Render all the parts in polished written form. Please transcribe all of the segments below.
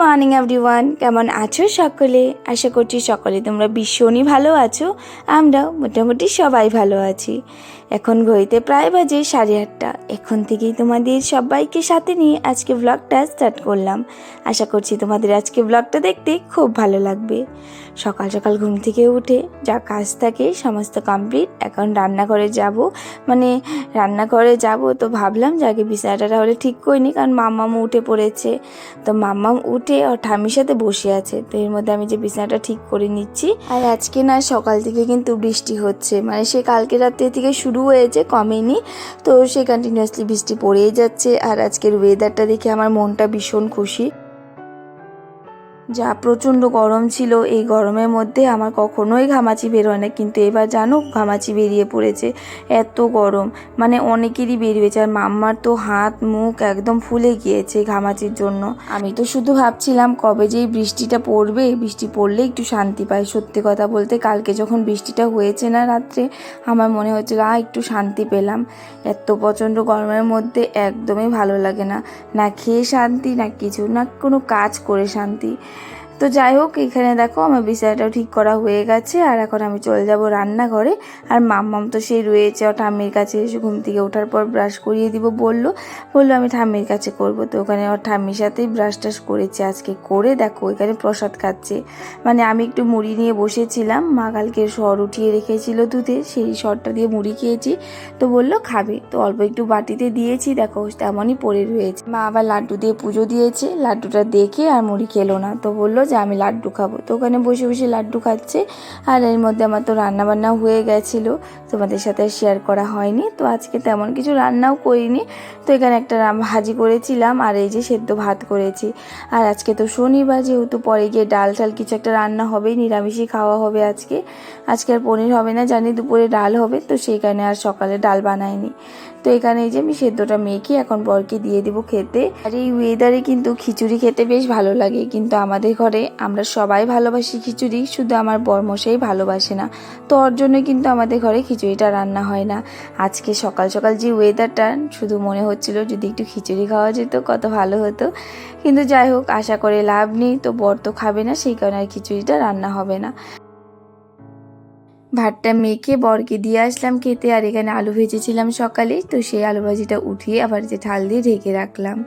Morning everyone, কেমন আছো সকলে? আশা করছি সকলে তোমরা ভীষণই ভালো আছো। আমরাও মোটামুটি সবাই ভালো আছি। এখন ঘড়িতে প্রায় বাজে 8:30। এখন থেকেই তোমাদের সবাইকে সাথে নিয়ে আজকে ব্লগটা স্টার্ট করলাম। আশা করছি তোমাদের আজকে ব্লগটা দেখতে খুব ভালো লাগবে। সকাল সকাল ঘুম থেকে উঠে যা কাজ থাকে সমস্ত কমপ্লিট। এখন রান্নাঘরে যাব তো ভাবলাম যে আগে বিছানাটা তাহলে ঠিক করিনি, কারণ মাম্মাম উঠে পড়েছে। তো মাম্মাম উঠে ওর ঠাম্মির সাথে বসে আছে, তো এর মধ্যে আমি যে বিছানাটা ঠিক করে নিচ্ছি। আর আজকে না সকাল থেকে কিন্তু বৃষ্টি হচ্ছে, সে কালকে রাত্রে থেকে শুরু হয়েছে, কমেনি। তো সে কন্টিনিউয়াসলি বৃষ্টি পড়েই যাচ্ছে। আর আজকের ওয়েদারটা দেখে আমার মনটা ভীষণ খুশি। যা প্রচণ্ড গরম ছিল, এই গরমের মধ্যে আমার কখনোই ঘামাচি বেরোয় না, কিন্তু এবার জানো ঘামাচি বেরিয়ে পড়েছে। এত গরম, অনেকেরই বেরিয়েছে। আর মাম্মার তো হাত মুখ একদম ফুলে গিয়েছে ঘামাচির জন্য। আমি তো শুধু ভাবছিলাম কবে যে এই বৃষ্টিটা পড়বে, বৃষ্টি পড়লে একটু শান্তি পাই। সত্যি কথা বলতে কালকে যখন বৃষ্টিটা হয়েছে না রাত্রে, আমার মনে হচ্ছিল একটু শান্তি পেলাম। এত প্রচণ্ড গরমের মধ্যে একদমই ভালো লাগে না, না খেয়ে শান্তি, না কিছু, না কোনো কাজ করে শান্তি। তো যাই হোক, এখানে দেখো আমার বিছানাটাও ঠিক করা হয়ে গেছে। আর এখন আমি চলে যাব রান্নাঘরে। আর মাম্মাম তো সেই রয়েছে ওর ঠাম্মির কাছে। এসে ঘুম থেকে ওঠার পর ব্রাশ করিয়ে দিব বললো আমি ঠাম্মির কাছে করব। তো ওখানে ওর ঠাম্মির সাথেই ব্রাশ টাশ করেছে আজকে। করে দেখো এখানে প্রসাদ খাচ্ছে। আমি একটু মুড়ি নিয়ে বসেছিলাম, মা কালকে সর উঠিয়ে রেখেছিল দুধে, সেই সরটা দিয়ে মুড়ি খেয়েছি। তো বললো খাবে, তো অল্প একটু বাটিতে দিয়েছি, দেখো তেমনই পড়ে রয়েছে। মা আবার লাড্ডু দিয়ে পুজো দিয়েছে, লাড্ডুটা দেখে আর মুড়ি খেলো না, তো বললো যে আমি লাড্ডু খাবো। তো ওখানে বসে বসে লাড্ডু খাচ্ছে। আর এর মধ্যে আমার তো রান্নাবান্নাও হয়ে গেছিলো, তোমাদের সাথে শেয়ার করা হয়নি। তো আজকে তেমন কিছু রান্নাও করিনি। তো এখানে একটা ভাজি করেছিলাম, আর এই যে সেদ্ধ ভাত করেছি। আর আজকে তো শনিবার, যেহেতু পরে গিয়ে ডাল টাল কিছু একটা রান্না হবেই, নিরামিষই খাওয়া হবে আজকে। আজকে আর পনির হবে না জানি, দুপুরে ডাল হবে, তো সেই কারণে আর সকালে ডাল বানাইনি। তো এখানে এই যে আমি সেদ্ধটা মেখে এখন বরকে দিয়ে দিব খেতে। আর এই ওয়েদারে কিন্তু খিচুড়ি খেতে বেশ ভালো লাগে, কিন্তু আমাদের ঘরে আমরা সবাই ভালোবাসি খিচুড়ি, শুধু আমার বরমশাই ভালোবাসে না। তো ওর জন্য কিন্তু আমাদের ঘরে খিচুড়িটা রান্না হয় না। আজকে সকাল সকাল যে ওয়েদারটা, শুধু মনে হচ্ছিল যদি একটু খিচুড়ি খাওয়া যেত কত ভালো হতো। কিন্তু যাই হোক, আশা করে লাভ নেই, তো বর তো খাবে না, সেই কারণে আর খিচুড়িটা রান্না হবে না। ভাতটা মেখে বরকে দিয়ে আসলাম খেতে। আর এখানে আলু ভেজেছিলাম সকালে, তো সেই আলু ভাজিটা উঠিয়ে আবার যে ঢাল দিয়ে ঢেকে রাখলাম।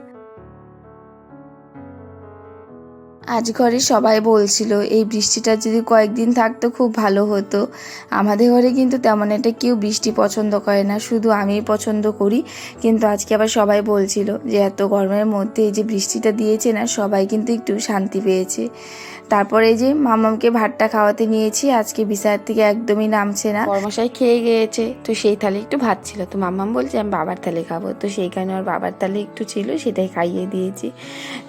আজ ঘরে সবাই বলছিল এই বৃষ্টিটা যদি কয়েকদিন থাকতো খুব ভালো হতো। আমাদের ঘরে কিন্তু তেমন একটা কেউ বৃষ্টি পছন্দ করে না, শুধু আমিই পছন্দ করি। কিন্তু আজকে আবার সবাই বলছিল যে এত গরমের মধ্যে এই যে বৃষ্টিটা দিয়েছে না, সবাই কিন্তু একটু শান্তি পেয়েছে। তারপরে এই যে মামামকে ভাতটা খাওয়াতে নিয়েছি, আজকে বিছানার থেকে একদমই নামছে না। বরমশাই খেয়ে গিয়েছে, তো সেই থালে একটু ভাত ছিল, তো মামাম বলছে আমি বাবার থালে খাবো, তো সেই কারণে ওর বাবার থালে একটু ছিল, সেটাই খাইয়ে দিয়েছি।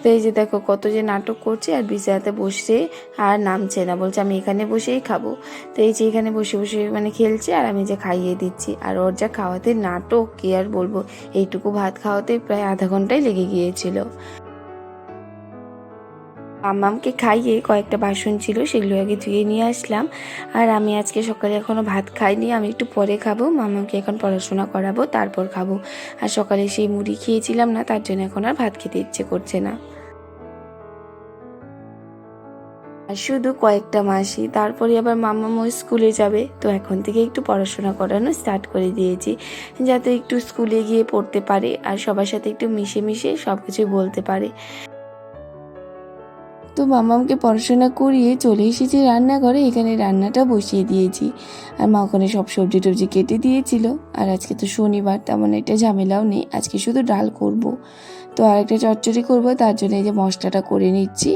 তো এই যে দেখো কত যে নাটক করছে, আর বিছানাতে বসে আর নামছে না, বলছে আমি এখানে বসেই খাবো। তো এই যে এখানে বসে বসে খেলছে, আর আমি যে খাইয়ে দিচ্ছি। আর ওর যা খাওয়াতে নাটক, কি আর বলবো, এইটুকু ভাত খাওয়াতে প্রায় আধা ঘন্টাই লেগে গিয়েছিল। মাম্মামকে খাইয়ে কয়েকটা বাসন ছিল, সেগুলো আগে ধুয়ে নিয়ে আসলাম। আর আমি আজকে সকালে এখনও ভাত খাইনি, আমি একটু পরে খাবো। মাম্মামকে এখন পড়াশোনা করাবো, তারপর খাবো। আর সকালে সেই মুড়ি খেয়েছিলাম না, তার জন্য এখন আর ভাত খেতে ইচ্ছে করছে না। আর শুধু কয়েকটা মাসই, তারপরে আবার মাম্মাম স্কুলে যাবে। তো এখন থেকে একটু পড়াশোনা করানো স্টার্ট করে দিয়েছি, যাতে একটু স্কুলে গিয়ে পড়তে পারে আর সবার সাথে একটু মিশে মিশে সব কিছু বলতে পারে। তো মামামকে পড়াশোনা করিয়ে চলে এসেছি রান্নাঘরে। এখানে রান্নাটা বসিয়ে দিয়েছি, আর মা ওখানে সব সবজি টবজি কেটে দিয়েছিল। আর আজকে তো শনিবার, তেমন একটা ঝামেলাও নেই, আজকে শুধু ডাল করব। তো আরেকটা চচ্চড়ি করব, তার জন্য এই যে মশলাটা করে নিচ্ছি।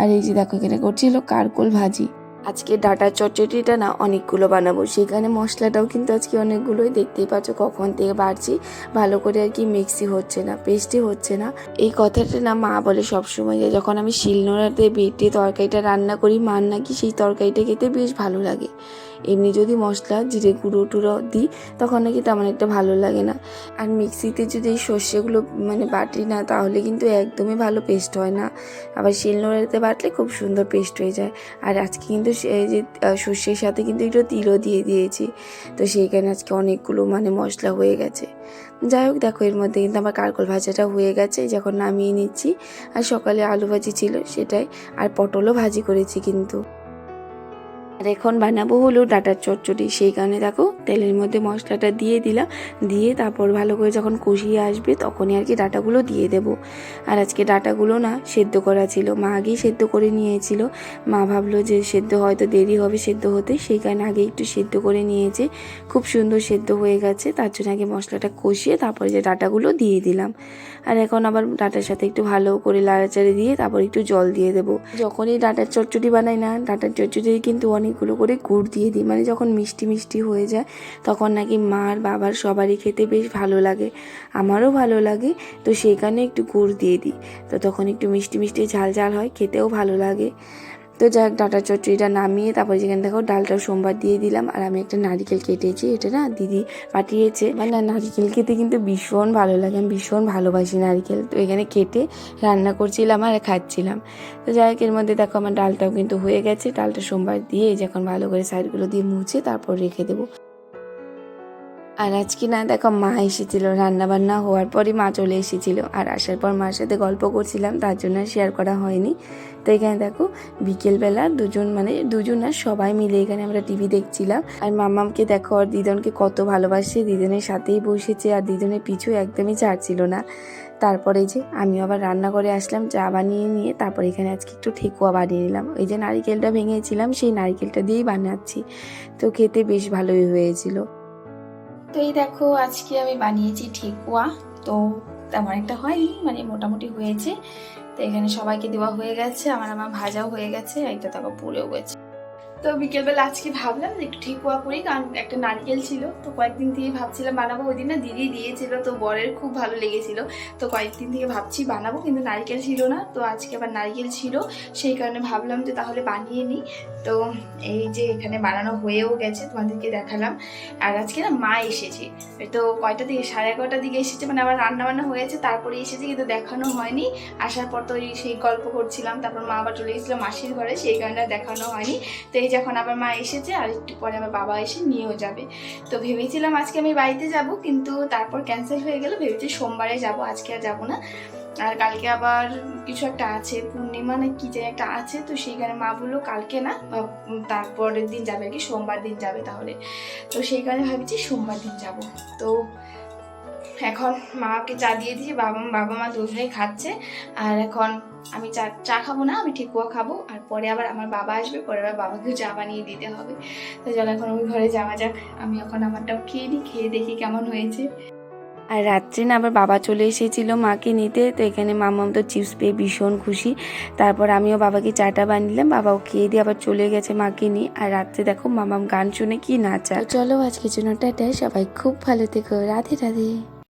আর এই যে দেখো এখানে করছিল কারকোল ভাজি। আজকে ডাটার চচ্চড়িটা না অনেকগুলো বানাবো, সেখানে মশলাটাও কিন্তু আজকে অনেকগুলোই, দেখতেই পাচ্ছ কখন থেকে বাড়ছি, ভালো করে আর কি মিক্সি হচ্ছে না, পেস্টই হচ্ছে না। এই কথাটা না মা বলে সবসময়, যে যখন আমি শিলনোড়াতে বেটে তরকারিটা রান্না করি, মার নাকি সেই তরকারিটা খেতে বেশ ভালো লাগে। এমনি যদি মশলা জিরে গুঁড়ো টুড়ো দিই তখন নাকি তেমন একটা ভালো লাগে না। আর মিক্সিতে যদি এই সর্ষেগুলো মানে বাটি না তাহলে কিন্তু একদমই ভালো পেস্ট হয় না, আবার শিলনোড়াতে বাটলে খুব সুন্দর পেস্ট হয়ে যায়। আর আজকে কিন্তু এই যে সর্ষের সাথে কিন্তু একটু তিলও দিয়ে দিয়েছি, তো সেইখানে আজকে অনেকগুলো মানে মশলা হয়ে গেছে। যাই হোক দেখো এর মধ্যে কিন্তু আমার কারকল ভাজাটা হয়ে গেছে, যখন নামিয়ে নিচ্ছি। আর সকালে আলু ভাজি ছিল সেটাই, আর পটলও ভাজি করেছি কিন্তু। আর এখন বানাবো হলো ডাঁটার চচ্চড়ি, সেই কারণে দেখো তেলের মধ্যে মশলাটা দিয়ে দিলাম, দিয়ে তারপর ভালো করে যখন কষিয়ে আসবে তখনই আর কি ডাঁটাগুলো দিয়ে দেব। আর আজকে ডাঁটাগুলো না সেদ্ধ করা ছিল, মা আগেই সেদ্ধ করে নিয়েছিল। মা ভাবলো যে সেদ্ধ হয়তো দেরি হবে সেদ্ধ হতে, সেই কারণে আগে একটু সেদ্ধ করে নিয়েছে। খুব সুন্দর সেদ্ধ হয়ে গেছে, তার জন্য আগে মশলাটা কষিয়ে তারপরে যে ডাঁটাগুলো দিয়ে দিলাম। আর এখন আবার ডাঁটার সাথে একটু ভালো করে লাড়াচাড়ি দিয়ে তারপর একটু জল দিয়ে দেবো। যখনই ডাঁটার চচ্চড়ি বানাই না, ডাঁটার চচ্চড়ি কিন্তু অনেকগুলো করে গুড় দিয়ে দিই, মানে যখন মিষ্টি মিষ্টি হয়ে যায় তখন নাকি মার বাবার সবারই খেতে বেশ ভালো লাগে, আমারও ভালো লাগে। তো সেই কারণে একটু গুড় দিয়ে দিই, তো তখন একটু মিষ্টি মিষ্টি ঝাল ঝাল হয়, খেতেও ভালো লাগে। তো যাই হোক ডাঁটার চচ্চড়িটা নামিয়ে তারপরে যেখানে দেখো ডালটাও সোমবার দিয়ে দিলাম। আর আমি একটা নারিকেল কেটেছি, এটা না দিদি পাঠিয়েছে। মানে নারিকেল খেতে কিন্তু ভীষণ ভালো লাগে, আমি ভীষণ ভালোবাসি নারিকেল। তো এখানে কেটে রান্না করছিলাম আর খাচ্ছিলাম। তো যাই হোক এর মধ্যে দেখো আমার ডালটাও কিন্তু হয়ে গেছে, ডালটা সোমবার দিয়ে যখন ভালো করে সাইডগুলো দিয়ে মুছে তারপর রেখে দেবো। আর আজকে না দেখো মা এসেছিল, রান্নাবান্না হওয়ার পরই মা চলে এসেছিলো, আর আসার পর মার সাথে গল্প করছিলাম, তার জন্য শেয়ার করা হয়নি। তো এখানে দেখো বিকেলবেলা দুজন আর সবাই মিলে এখানে আমরা টিভি দেখছিলাম। আর মাম্মামকে দেখো আর দিদনকে কত ভালোবাসে, দিদনের সাথেই বসেছে আর দিদনের পিছু একদমই ছাড়ছিল না। তারপরে যে আমি আবার রান্নাঘরে আসলাম, চা বানিয়ে নিয়ে তারপর এখানে আজকে একটু ঠেকুয়া বানিয়ে নিলাম। ওই যে নারিকেলটা ভেঙেছিলাম সেই নারিকেলটা দিয়েই বানাচ্ছি, তো খেতে বেশ ভালোই হয়েছিল। তো এই দেখো আজকে আমি বানিয়েছি ঠেকুয়া, তো তেমন একটা হয়নি, মানে মোটামুটি হয়েছে। তো এখানে সবাইকে দেওয়া হয়ে গেছে, আমার ভাজাও হয়ে গেছে, এইটা তারপর পুড়েও গেছে। তো বিকেলবেলা আজকে ভাবলাম যে একটু ঠেকুয়া করি, কারণ একটা নারকেল ছিল, তো কয়েকদিন থেকে ভাবছিলাম বানাবো। ওই দিন না দিদি দিয়েছিল, তো বরের খুব ভালো লেগেছিল, তো কয়েকদিন থেকে ভাবছি বানাবো, কিন্তু নারকেল ছিল না। তো আজকে আবার নারকেল ছিল, সেই কারণে ভাবলাম যে তাহলে বানিয়ে নিই। তো এই যে এখানে বানানো হয়েও গেছে, তোমাদেরকে দেখালাম। আর আজকে না মা এসেছে, তো কয়টা দিকে 11:30টার দিকে এসেছে, মানে আবার রান্নাবান্না হয়েছে তারপরে এসেছে, কিন্তু দেখানো হয়নি। আসার পর তো সেই গল্প করছিলাম, তারপর মা আবার চলে গেছিলো মাসির ঘরে, সেই কারণে দেখানো হয়নি। তো এই যখন আবার মা এসেছে আর একটু পরে আবার বাবা এসে নিয়েও যাবে। তো ভেবেছিলাম আজকে আমি বাড়িতে যাব, কিন্তু তারপর ক্যান্সেল হয়ে গেল, ভেবেছি সোমবারে যাব, আজকে আর যাবো না। আর কালকে আবার কিছু একটা আছে, পূর্ণিমা না কি যেন একটা আছে, তো সেইখানে মা বললো কালকে না তারপরের দিন যাবে আর কি, সোমবার দিন যাবে তাহলে। তো সেই কারণে ভাবছি সোমবার দিন যাব। তো এখন মাকে চা দিয়ে দিয়েছি, বাবা মা দুজনেই খাচ্ছে। আর এখন আমি চা খাবো না, আমি ঠেকুয়া খাবো, আর পরে আবার আমার বাবা আসবে, পরে আবার বাবাকেও চা বানিয়ে দিতে হবে। তো চলো এখন ওই ঘরে যাওয়া যাক, আমি এখন আমারটাও খেয়ে নিই, খেয়ে দেখি কেমন হয়েছে। আর রাত্রে না আবার বাবা চলে এসেছিলো মাকে নিতে, তো এখানে মামাম তো চিপস পেয়ে ভীষণ খুশি। তারপর আমিও বাবাকে চাটা বানিলাম, বাবাও খেয়ে দিয়ে আবার চলে গেছে মাকে নিয়ে। আর রাত্রে দেখো মামাম গান শুনে কি নাচা। চলো আজকের জন্য টাটা, সবাই খুব ভালো থেকো, রাধে রাধে।